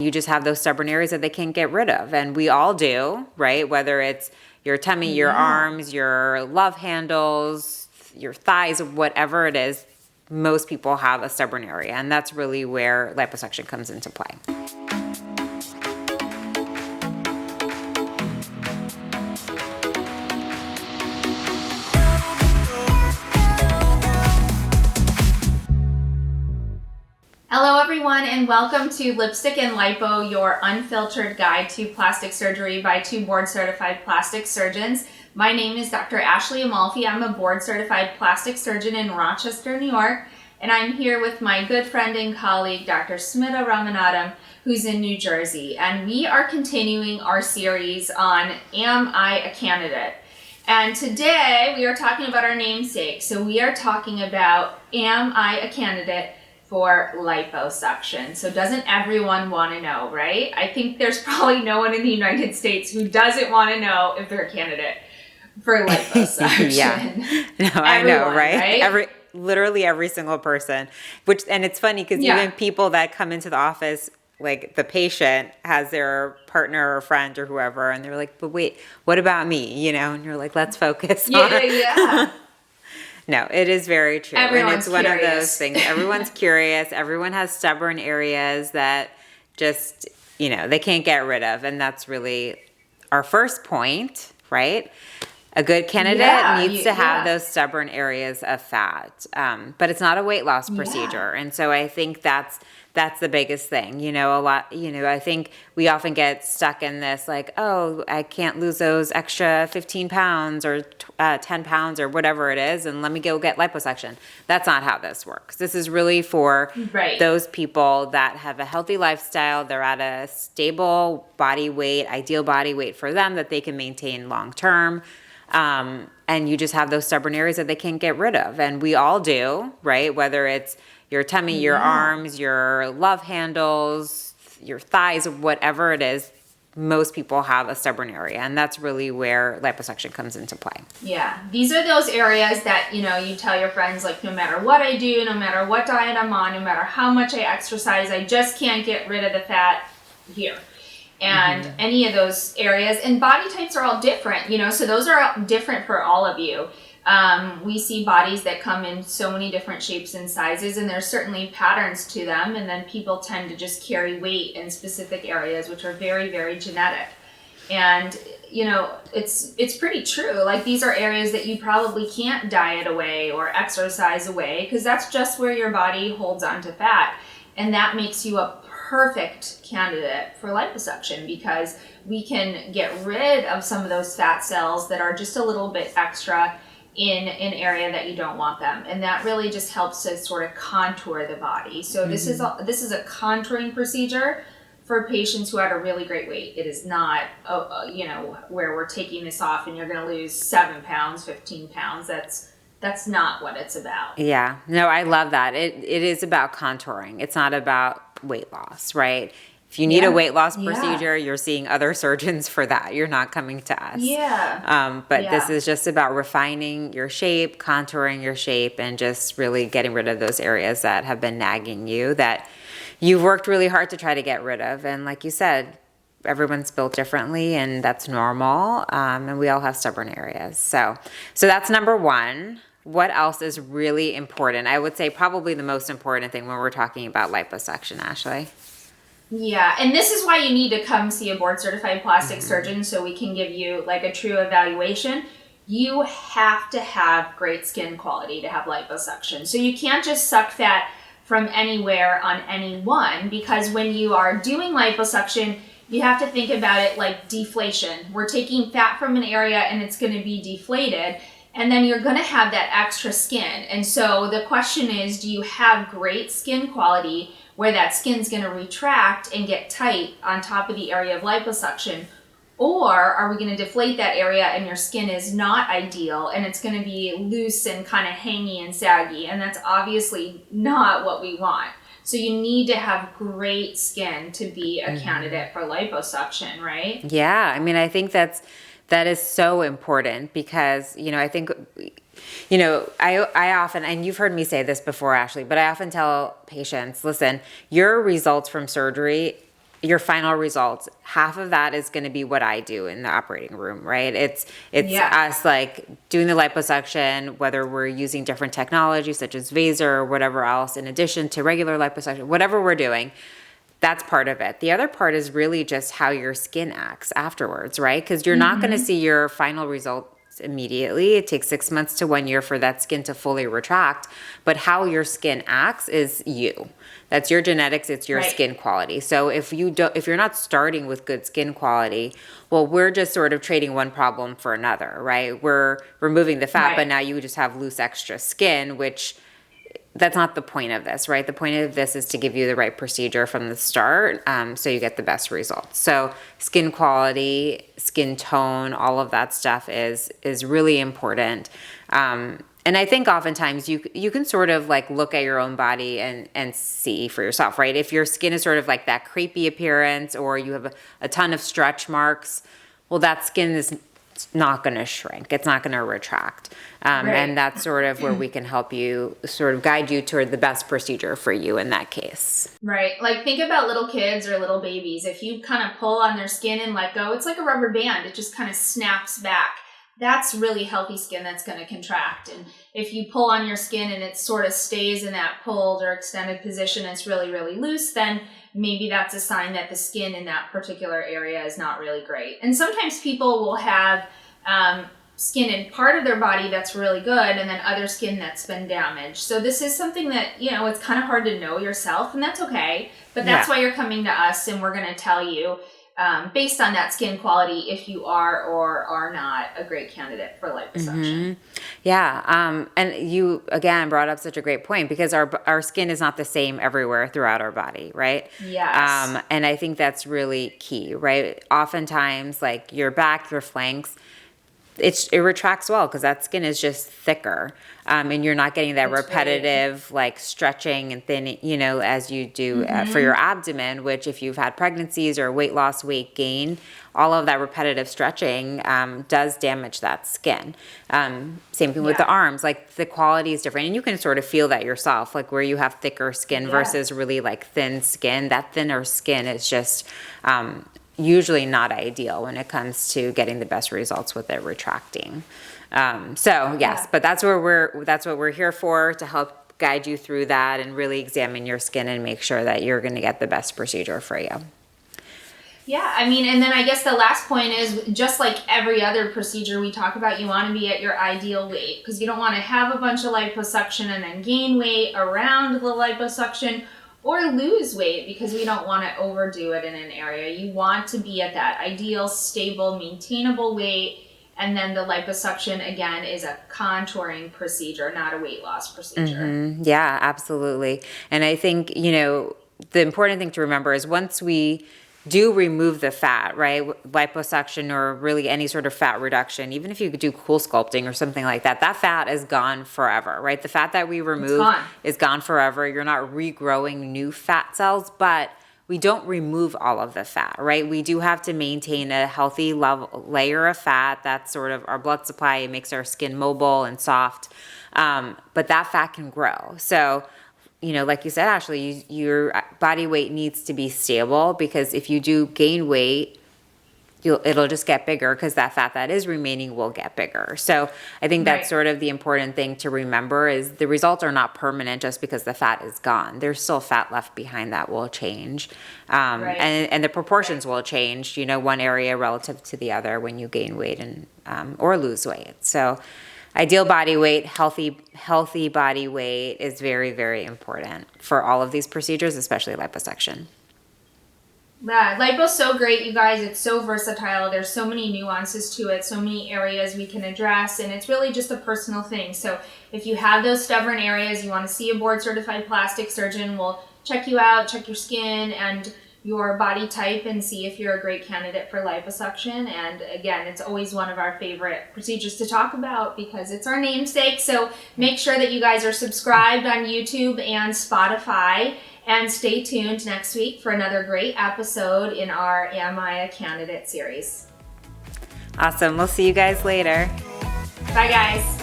You just have those stubborn areas that they can't get rid of. And we all do, right? Whether it's your tummy, your arms, your love handles, your thighs, whatever it is, most people have a stubborn area. And that's really where liposuction comes into play. Hello everyone, and welcome to Lipstick and Lipo, your unfiltered guide to plastic surgery by two board-certified plastic surgeons. My name is Dr. Ashley Amalfi. I'm a board-certified plastic surgeon in Rochester, New York, and I'm here with my good friend and colleague, Dr. Smita, who's in New Jersey. And we are continuing our series on Am I a Candidate? And today we are talking about our namesake. So we are talking about Am I a Candidate for liposuction? So doesn't everyone want to know, right? I think there's probably no one in the United States who doesn't want to know if they're a candidate for liposuction. Yeah, no, I know, right? Literally every single person. And it's funny because even people that come into the office, like the patient has their partner or friend or whoever, and they're like, "But wait, what about me?" You know, and you're like, "Let's focus on." Yeah. No, it is very true. Everyone's and it's one curious. of those things. Everyone's curious. Everyone has stubborn areas that just, they can't get rid of. And that's really our first point, right? A good candidate needs to have those stubborn areas of fat. But it's not a weight loss procedure. And so I think that's the biggest thing. I think we often get stuck in this like, oh, I can't lose those extra 15 pounds or 10 pounds or whatever it is, and let me go get liposuction. That's not how this works. This is really for those people that have a healthy lifestyle. They're at a stable body weight, ideal body weight for them that they can maintain long term. And you just have those stubborn areas that they can't get rid of. And we all do, right? Whether it's your tummy, your arms, your love handles, your thighs, whatever it is, most people have a stubborn area. And that's really where liposuction comes into play. Yeah. These are those areas that, you tell your friends, like, no matter what I do, no matter what diet I'm on, no matter how much I exercise, I just can't get rid of the fat here. And any of those areas, and body types are all different, so those are all different for all of you. We see bodies that come in so many different shapes and sizes, and there's certainly patterns to them, and then people tend to just carry weight in specific areas, which are very, very genetic. And, it's pretty true. Like, these are areas that you probably can't diet away or exercise away, because that's just where your body holds on to fat. And that makes you a perfect candidate for liposuction, because we can get rid of some of those fat cells that are just a little bit extra in an area that you don't want them, and that really just helps to sort of contour the body. So this is a contouring procedure for patients who had a really great weight. It is not where we're taking this off and you're going to lose 7 pounds, 15 pounds. That's not what it's about. Yeah, no, I love that. It is about contouring. It's not about weight loss, right? If you need a weight loss procedure, you're seeing other surgeons for that. You're not coming to us. But this is just about refining your shape, contouring your shape, and just really getting rid of those areas that have been nagging you, that you've worked really hard to try to get rid of. And like you said, everyone's built differently, and that's normal. And we all have stubborn areas. So that's number one. What else is really important? I would say probably the most important thing when we're talking about liposuction, Ashley. Yeah, and this is why you need to come see a board-certified plastic surgeon, so we can give you like a true evaluation. You have to have great skin quality to have liposuction. So you can't just suck fat from anywhere on anyone, because when you are doing liposuction, you have to think about it like deflation. We're taking fat from an area and it's going to be deflated, and then you're going to have that extra skin. And so the question is, do you have great skin quality where that skin's going to retract and get tight on top of the area of liposuction? Or are we going to deflate that area and your skin is not ideal and it's going to be loose and kind of hangy and saggy? And that's obviously not what we want. So you need to have great skin to be a candidate for liposuction, right? Yeah, I mean, I think that is so important, because, I think, I often, and you've heard me say this before, Ashley, but I often tell patients, listen, your results from surgery your final results, half of that is going to be what I do in the operating room, right? It's us like doing the liposuction, whether we're using different technology such as Vaser or whatever else, in addition to regular liposuction, whatever we're doing, that's part of it. The other part is really just how your skin acts afterwards, right? Because you're not going to see your final results immediately. It takes 6 months to 1 year for that skin to fully retract, but how your skin acts is you. That's your genetics, it's your skin quality. So if you're not starting with good skin quality, well, we're just sort of trading one problem for another, right? We're removing the fat, but now you just have loose extra skin, which that's not the point of this, right? The point of this is to give you the right procedure from the start, so you get the best results. So skin quality, skin tone, all of that stuff is really important. And I think oftentimes you can sort of like look at your own body and see for yourself, right? If your skin is sort of like that crepey appearance, or you have a ton of stretch marks, well, that skin is not going to shrink. It's not going to retract. And that's sort of where we can help you, sort of guide you toward the best procedure for you in that case. Right. Like think about little kids or little babies. If you kind of pull on their skin and let go, it's like a rubber band. It just kind of snaps back. That's really healthy skin that's going to contract. And if you pull on your skin and it sort of stays in that pulled or extended position, it's really, really loose, then maybe that's a sign that the skin in that particular area is not really great. And sometimes people will have skin in part of their body that's really good and then other skin that's been damaged. So this is something that, you know, it's kind of hard to know yourself, and that's okay. But that's why you're coming to us, and we're going to tell you based on that skin quality if you are or are not a great candidate for liposuction. Yeah. And you, again, brought up such a great point, because our skin is not the same everywhere throughout our body, right? Yes. And I think that's really key, right? Oftentimes, like your back, your flanks, it retracts well because that skin is just thicker, and you're not getting that repetitive like stretching and thinning, you know, as you do for your abdomen, which if you've had pregnancies or weight loss, weight gain, all of that repetitive stretching does damage that skin. Same thing with the arms, like the quality is different, and you can sort of feel that yourself, like where you have thicker skin versus really like thin skin. That thinner skin is just usually not ideal when it comes to getting the best results with it retracting. So yes, but that's what we're here for, to help guide you through that and really examine your skin and make sure that you're going to get the best procedure for you. Yeah, I mean, and then I guess the last point is, just like every other procedure we talk about, you want to be at your ideal weight, because you don't want to have a bunch of liposuction and then gain weight around the liposuction, or lose weight because we don't want to overdo it in an area. You want to be at that ideal, stable, maintainable weight. And then the liposuction, again, is a contouring procedure, not a weight loss procedure. Yeah, absolutely. And I think, you know, the important thing to remember is once we do remove the fat, right? Liposuction or really any sort of fat reduction, even if you could do cool sculpting or something like that, that fat is gone forever, right? The fat that we remove is gone forever. You're not regrowing new fat cells, but we don't remove all of the fat, right? We do have to maintain a healthy layer of fat. That's sort of our blood supply. It makes our skin mobile and soft. But that fat can grow. So, you know, like you said, Ashley, your body weight needs to be stable, because if you do gain weight, it'll just get bigger, because that fat that is remaining will get bigger. So I think that's sort of the important thing to remember, is the results are not permanent just because the fat is gone. There's still fat left behind that will change. And the proportions will change, you know, one area relative to the other when you gain weight and or lose weight. So ideal body weight, healthy body weight is very, very important for all of these procedures, especially liposuction. Yeah, lipo's so great, you guys. It's so versatile. There's so many nuances to it, so many areas we can address, and it's really just a personal thing. So if you have those stubborn areas, you want to see a board-certified plastic surgeon, we'll check you out, check your skin and your body type, and see if you're a great candidate for liposuction. And again, it's always one of our favorite procedures to talk about because it's our namesake. So make sure that you guys are subscribed on YouTube and Spotify. And stay tuned next week for another great episode in our Am I a Candidate series. Awesome. We'll see you guys later. Bye, guys.